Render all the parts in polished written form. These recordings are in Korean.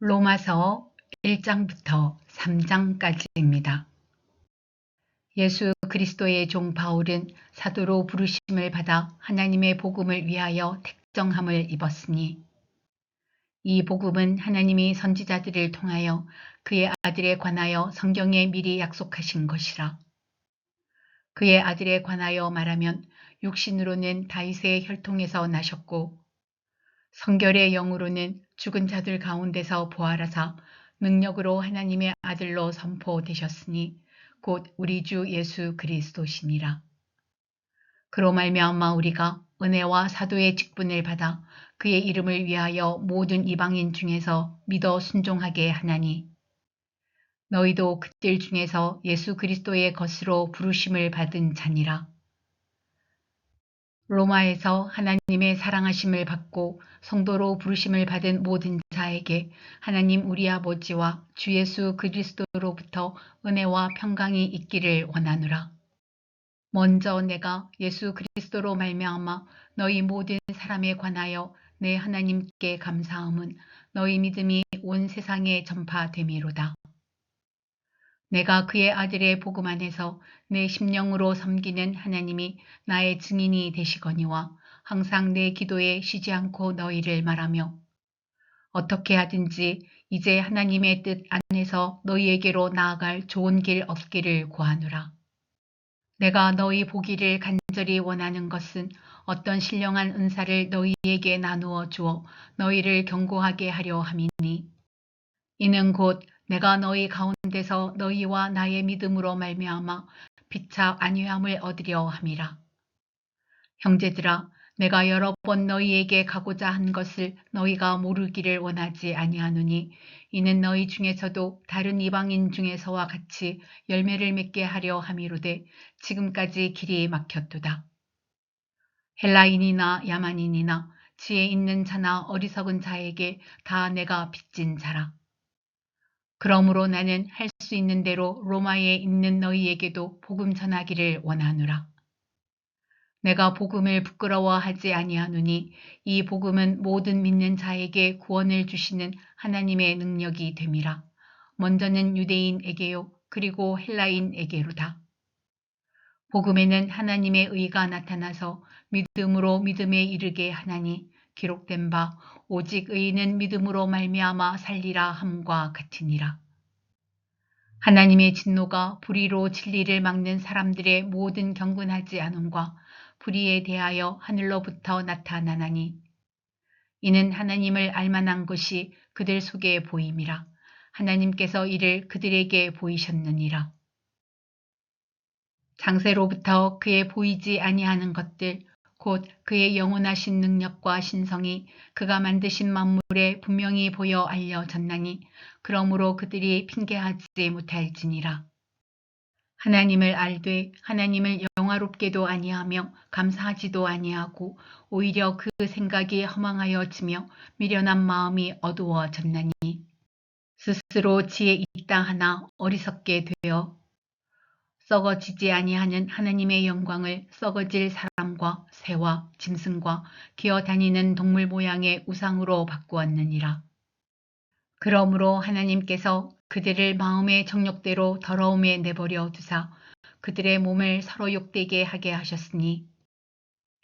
로마서 1장부터 3장까지입니다. 예수 그리스도의 종 바울은 사도로 부르심을 받아 하나님의 복음을 위하여 택정함을 입었으니 이 복음은 하나님이 선지자들을 통하여 그의 아들에 관하여 성경에 미리 약속하신 것이라. 그의 아들에 관하여 말하면 육신으로는 다윗의 혈통에서 나셨고 성결의 영으로는 죽은 자들 가운데서 부활하사 능력으로 하나님의 아들로 선포되셨으니 곧 우리 주 예수 그리스도시니라. 그로 말미암아 우리가 은혜와 사도의 직분을 받아 그의 이름을 위하여 모든 이방인 중에서 믿어 순종하게 하나니 너희도 그들 중에서 예수 그리스도의 것으로 부르심을 받은 자니라. 로마에서 하나님의 사랑하심을 받고 성도로 부르심을 받은 모든 자에게 하나님 우리 아버지와 주 예수 그리스도로부터 은혜와 평강이 있기를 원하노라. 먼저 내가 예수 그리스도로 말미암아 너희 모든 사람에 관하여 내 하나님께 감사함은 너희 믿음이 온 세상에 전파됨이로다. 내가 그의 아들의 복음 안에서 내 심령으로 섬기는 하나님이 나의 증인이 되시거니와 항상 내 기도에 쉬지 않고 너희를 말하며 어떻게 하든지 이제 하나님의 뜻 안에서 너희에게로 나아갈 좋은 길 얻기를 구하노라. 내가 너희 보기를 간절히 원하는 것은 어떤 신령한 은사를 너희에게 나누어 주어 너희를 견고하게 하려 함이니 이는 곧 내가 너희 가운데서 너희와 나의 믿음으로 말미암아 피차 안위함을 얻으려 함이라. 형제들아, 내가 여러 번 너희에게 가고자 한 것을 너희가 모르기를 원하지 아니하노니 이는 너희 중에서도 다른 이방인 중에서와 같이 열매를 맺게 하려 함이로되 지금까지 길이 막혔도다. 헬라인이나 야만인이나 지혜 있는 자나 어리석은 자에게 다 내가 빚진 자라. 그러므로 나는 할 수 있는 대로 로마에 있는 너희에게도 복음 전하기를 원하노라. 내가 복음을 부끄러워하지 아니하노니 이 복음은 모든 믿는 자에게 구원을 주시는 하나님의 능력이 됨이라. 먼저는 유대인에게요 그리고 헬라인에게로다. 복음에는 하나님의 의가 나타나서 믿음으로 믿음에 이르게 하나니 기록된 바 오직 의인은 믿음으로 말미암아 살리라 함과 같으니라. 하나님의 진노가 불의로 진리를 막는 사람들의 모든 경건하지 않음과 불의에 대하여 하늘로부터 나타나나니 이는 하나님을 알만한 것이 그들 속에 보임이라. 하나님께서 이를 그들에게 보이셨느니라. 장세로부터 그의 보이지 아니하는 것들 곧 그의 영원하신 능력과 신성이 그가 만드신 만물에 분명히 보여 알려졌나니 그러므로 그들이 핑계하지 못할지니라. 하나님을 알되 하나님을 영화롭게도 아니하며 감사하지도 아니하고 오히려 그 생각이 허망하여지며 미련한 마음이 어두워졌나니 스스로 지혜 있다 하나 어리석게 되어 썩어지지 아니하는 하나님의 영광을 썩어질 사람과 새와 짐승과 기어다니는 동물 모양의 우상으로 바꾸었느니라. 그러므로 하나님께서 그들을 마음의 정욕대로 더러움에 내버려 두사 그들의 몸을 서로 욕되게 하게 하셨으니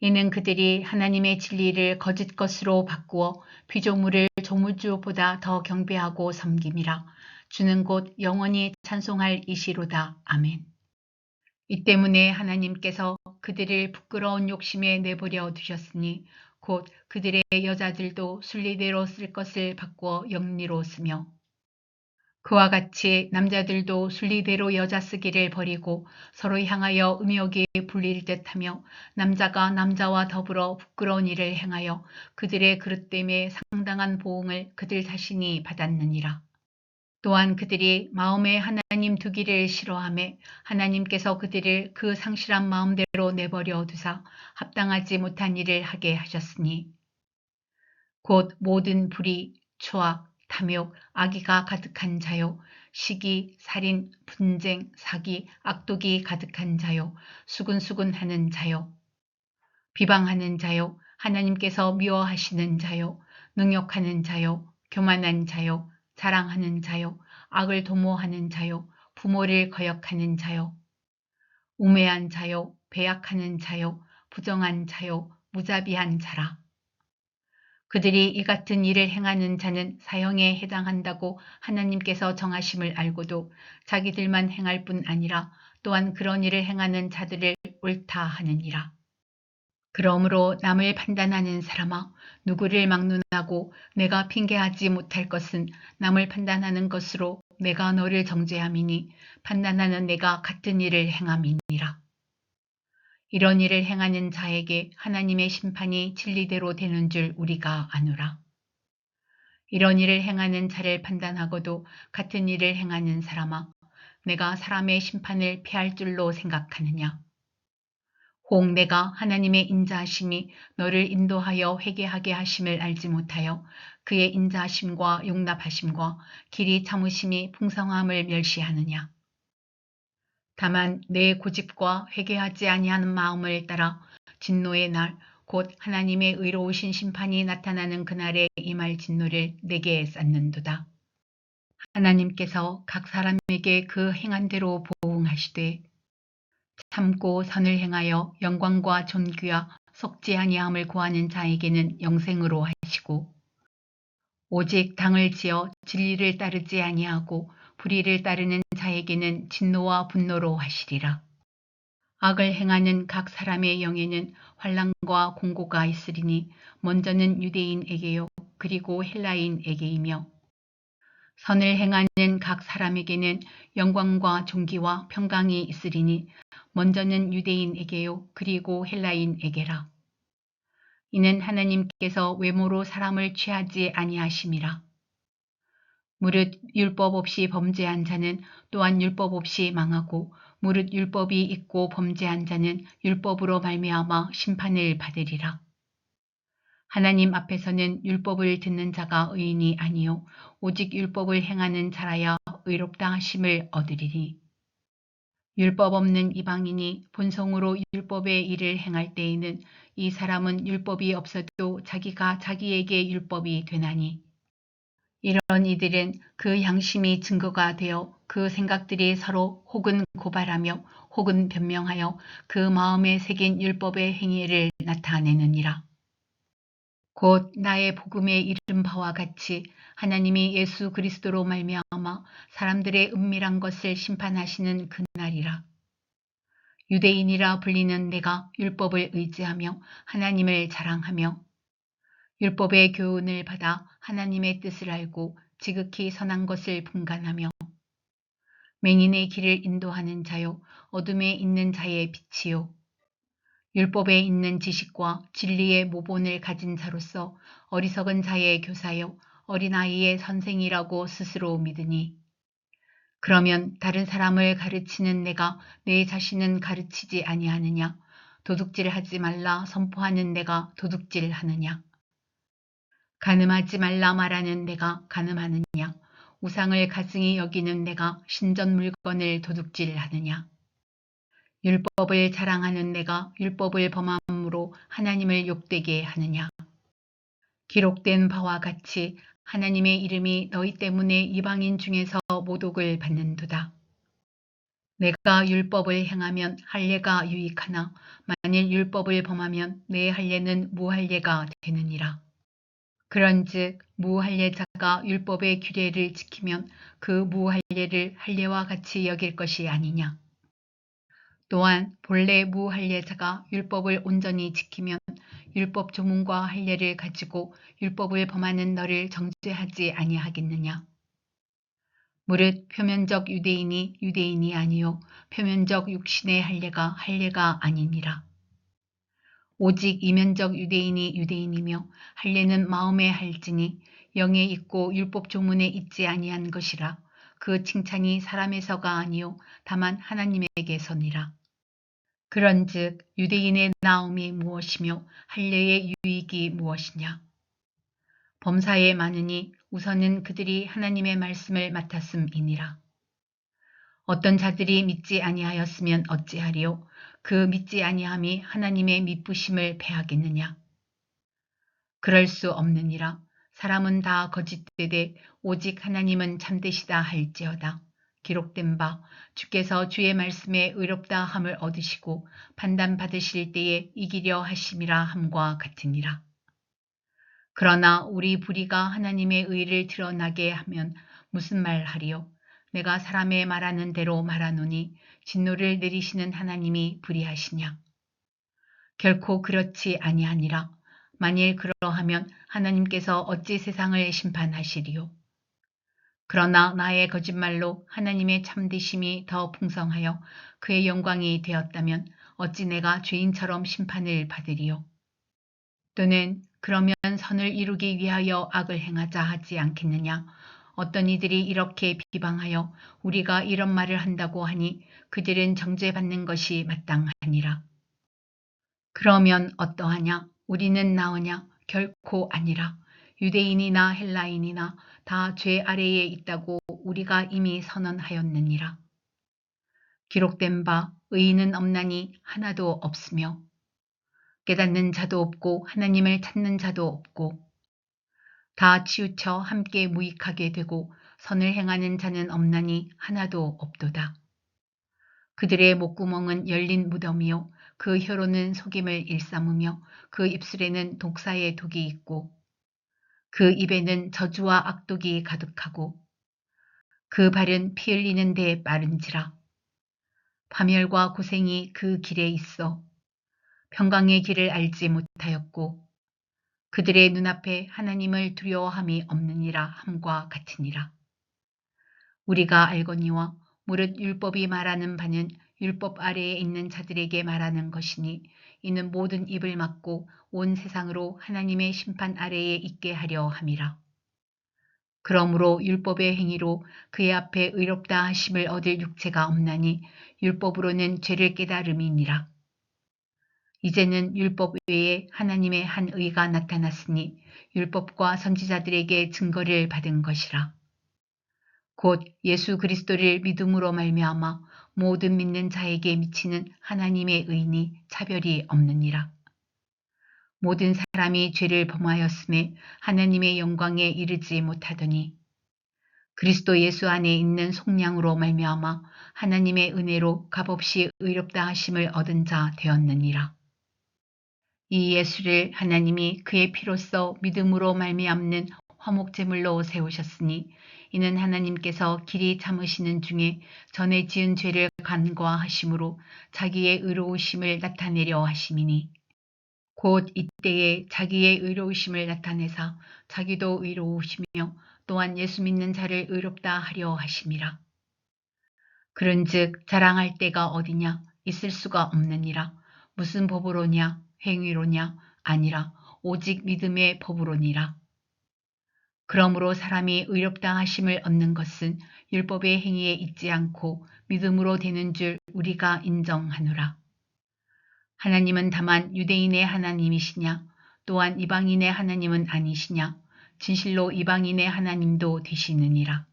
이는 그들이 하나님의 진리를 거짓 것으로 바꾸어 피조물을 조물주보다 더 경배하고 섬김이라. 주는 곧 영원히 찬송할 이시로다. 아멘. 이 때문에 하나님께서 그들을 부끄러운 욕심에 내버려 두셨으니 곧 그들의 여자들도 순리대로 쓸 것을 바꾸어 영리로 쓰며 그와 같이 남자들도 순리대로 여자 쓰기를 버리고 서로 향하여 음욕에 불릴 듯하며 남자가 남자와 더불어 부끄러운 일을 행하여 그들의 그릇됨에 상당한 보응을 그들 자신이 받았느니라. 또한 그들이 마음에 하나님 두기를 싫어하며 하나님께서 그들을 그 상실한 마음대로 내버려 두사 합당하지 못한 일을 하게 하셨으니 곧 모든 불의, 추악, 탐욕, 악의가 가득한 자요 시기, 살인, 분쟁, 사기, 악독이 가득한 자요 수근수근하는 자요 비방하는 자요 하나님께서 미워하시는 자요 능욕하는 자요 교만한 자요 자랑하는 자요, 악을 도모하는 자요, 부모를 거역하는 자요, 우매한 자요, 배약하는 자요, 부정한 자요, 무자비한 자라. 그들이 이 같은 일을 행하는 자는 사형에 해당한다고 하나님께서 정하심을 알고도 자기들만 행할 뿐 아니라 또한 그런 일을 행하는 자들을 옳다 하느니라. 그러므로 남을 판단하는 사람아, 누구를 막론하고 내가 핑계하지 못할 것은 남을 판단하는 것으로 내가 너를 정죄함이니 판단하는 내가 같은 일을 행함이니라. 이런 일을 행하는 자에게 하나님의 심판이 진리대로 되는 줄 우리가 아노라. 이런 일을 행하는 자를 판단하고도 같은 일을 행하는 사람아, 내가 사람의 심판을 피할 줄로 생각하느냐. 혹 내가 하나님의 인자하심이 너를 인도하여 회개하게 하심을 알지 못하여 그의 인자하심과 용납하심과 길이 참으심이 풍성함을 멸시하느냐. 다만 내 고집과 회개하지 아니하는 마음을 따라 진노의 날, 곧 하나님의 의로우신 심판이 나타나는 그날에 임할 진노를 내게 쌓는도다. 하나님께서 각 사람에게 그 행한 대로 보응하시되 참고 선을 행하여 영광과 존귀와 속지 아니함을 구하는 자에게는 영생으로 하시고 오직 당을 지어 진리를 따르지 아니하고 불의를 따르는 자에게는 진노와 분노로 하시리라. 악을 행하는 각 사람의 영에는 환난과 공고가 있으리니 먼저는 유대인에게요 그리고 헬라인에게이며 선을 행하는 각 사람에게는 영광과 존귀와 평강이 있으리니 먼저는 유대인에게요 그리고 헬라인에게라. 이는 하나님께서 외모로 사람을 취하지 아니하심이라. 무릇 율법 없이 범죄한 자는 또한 율법 없이 망하고 무릇 율법이 있고 범죄한 자는 율법으로 말미암아 심판을 받으리라. 하나님 앞에서는 율법을 듣는 자가 의인이 아니요 오직 율법을 행하는 자라야 의롭다 하심을 얻으리니 율법 없는 이방인이 본성으로 율법의 일을 행할 때에는 이 사람은 율법이 없어도 자기가 자기에게 율법이 되나니 이런 이들은 그 양심이 증거가 되어 그 생각들이 서로 혹은 고발하며 혹은 변명하여 그 마음에 새긴 율법의 행위를 나타내느니라. 곧 나의 복음에 이른 바와 같이 하나님이 예수 그리스도로 말미암아 사람들의 은밀한 것을 심판하시는 그날이라. 유대인이라 불리는 내가 율법을 의지하며 하나님을 자랑하며 율법의 교훈을 받아 하나님의 뜻을 알고 지극히 선한 것을 분간하며 맹인의 길을 인도하는 자요 어둠에 있는 자의 빛이요 율법에 있는 지식과 진리의 모본을 가진 자로서 어리석은 자의 교사요 어린아이의 선생이라고 스스로 믿으니 그러면 다른 사람을 가르치는 내가 내 자신은 가르치지 아니하느냐 도둑질하지 말라 선포하는 내가 도둑질하느냐 간음하지 말라 말하는 내가 간음하느냐 우상을 가증히 여기는 내가 신전 물건을 도둑질하느냐 율법을 자랑하는 내가 율법을 범함으로 하나님을 욕되게 하느냐 기록된 바와 같이 하나님의 이름이 너희 때문에 이방인 중에서 모독을 받는도다. 내가 율법을 행하면 할례가 유익하나 만일 율법을 범하면 내 할례는 무할례가 되느니라. 그런즉 무할례자가 율법의 규례를 지키면 그 무할례를 할례와 같이 여길 것이 아니냐. 또한 본래 무할례자가 율법을 온전히 지키면 율법 조문과 할례를 가지고 율법을 범하는 너를 정죄하지 아니하겠느냐. 무릇 표면적 유대인이 유대인이 아니요 표면적 육신의 할례가 할례가 아니니라. 오직 이면적 유대인이 유대인이며 할례는 마음에 할지니 영에 있고 율법 조문에 있지 아니한 것이라. 그 칭찬이 사람에서가 아니요 다만 하나님에게서니라. 그런즉 유대인의 나음이 무엇이며 할례의 유익이 무엇이냐. 범사에 많으니 우선은 그들이 하나님의 말씀을 맡았음이니라. 어떤 자들이 믿지 아니하였으면 어찌하리요. 그 믿지 아니함이 하나님의 미쁘심을 패하겠느냐. 그럴 수 없느니라. 사람은 다 거짓되되 오직 하나님은 참되시다 할지어다. 기록된 바 주께서 주의 말씀에 의롭다 함을 얻으시고 판단받으실 때에 이기려 하심이라 함과 같으니라. 그러나 우리 불의가 하나님의 의를 드러나게 하면 무슨 말하리요? 내가 사람의 말하는 대로 말하노니 진노를 내리시는 하나님이 불의하시냐? 결코 그렇지 아니하니라. 만일 그러하면 하나님께서 어찌 세상을 심판하시리요? 그러나 나의 거짓말로 하나님의 참되심이 더 풍성하여 그의 영광이 되었다면 어찌 내가 죄인처럼 심판을 받으리요? 또는 그러면 선을 이루기 위하여 악을 행하자 하지 않겠느냐? 어떤 이들이 이렇게 비방하여 우리가 이런 말을 한다고 하니 그들은 정죄받는 것이 마땅하니라. 그러면 어떠하냐? 우리는 나으냐? 결코 아니라. 유대인이나 헬라인이나 다 죄 아래에 있다고 우리가 이미 선언하였느니라. 기록된 바 의인은 없나니 하나도 없으며 깨닫는 자도 없고 하나님을 찾는 자도 없고 다 치우쳐 함께 무익하게 되고 선을 행하는 자는 없나니 하나도 없도다. 그들의 목구멍은 열린 무덤이요 그 혀로는 속임을 일삼으며 그 입술에는 독사의 독이 있고 그 입에는 저주와 악독이 가득하고 그 발은 피 흘리는 데 빠른지라. 파멸과 고생이 그 길에 있어 평강의 길을 알지 못하였고 그들의 눈앞에 하나님을 두려워함이 없느니라 함과 같으니라. 우리가 알거니와 무릇 율법이 말하는 바는 율법 아래에 있는 자들에게 말하는 것이니 이는 모든 입을 막고 온 세상으로 하나님의 심판 아래에 있게 하려 함이라. 그러므로 율법의 행위로 그의 앞에 의롭다 하심을 얻을 육체가 없나니 율법으로는 죄를 깨달음이니라. 이제는 율법 외에 하나님의 한 의가 나타났으니 율법과 선지자들에게 증거를 받은 것이라. 곧 예수 그리스도를 믿음으로 말미암아 모든 믿는 자에게 미치는 하나님의 의니 차별이 없느니라. 모든 사람이 죄를 범하였음에 하나님의 영광에 이르지 못하더니 그리스도 예수 안에 있는 속량으로 말미암아 하나님의 은혜로 값없이 의롭다 하심을 얻은 자 되었느니라. 이 예수를 하나님이 그의 피로써 믿음으로 말미암는 화목제물로 세우셨으니 이는 하나님께서 길이 참으시는 중에 전에 지은 죄를 간과하심으로 자기의 의로우심을 나타내려 하심이니 곧 이때에 자기의 의로우심을 나타내사 자기도 의로우시며 또한 예수 믿는 자를 의롭다 하려 하심이라. 그런즉 자랑할 때가 어디냐? 있을 수가 없느니라. 무슨 법으로냐? 행위로냐? 아니라 오직 믿음의 법으로니라. 그러므로 사람이 의롭다 하심을 얻는 것은 율법의 행위에 있지 않고 믿음으로 되는 줄 우리가 인정하노라. 하나님은 다만 유대인의 하나님이시냐? 또한 이방인의 하나님은 아니시냐? 진실로 이방인의 하나님도 되시느니라.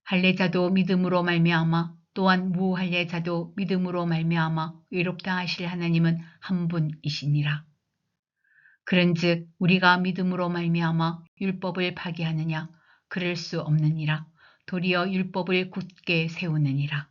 할례자도 믿음으로 말미암아 또한 무할례자도 믿음으로 말미암아 의롭다 하실 하나님은 한 분이시니라. 그런즉 우리가 믿음으로 말미암아 율법을 파기하느냐? 그럴 수 없느니라. 도리어 율법을 굳게 세우느니라.